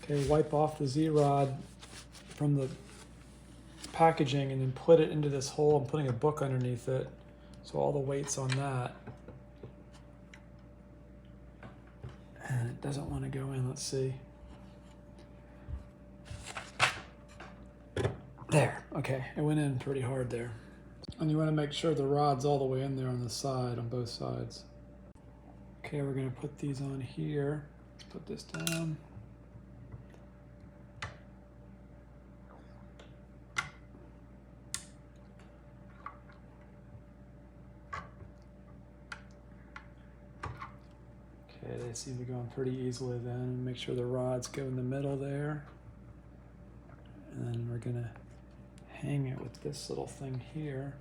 Okay, wipe off the Z-rod from the packaging and then put it into this hole. I'm putting a book underneath it, so all the weight's on that. And it doesn't want to go in. Let's see. There. Okay, it went in pretty hard there. And you want to make sure the rod's all the way in there on the side, on both sides. Okay, we're going to put these on here. Let's put this down. Okay, they seem to go in pretty easily then. Make sure the rods go in the middle there. And then we're going to hang it with this little thing here.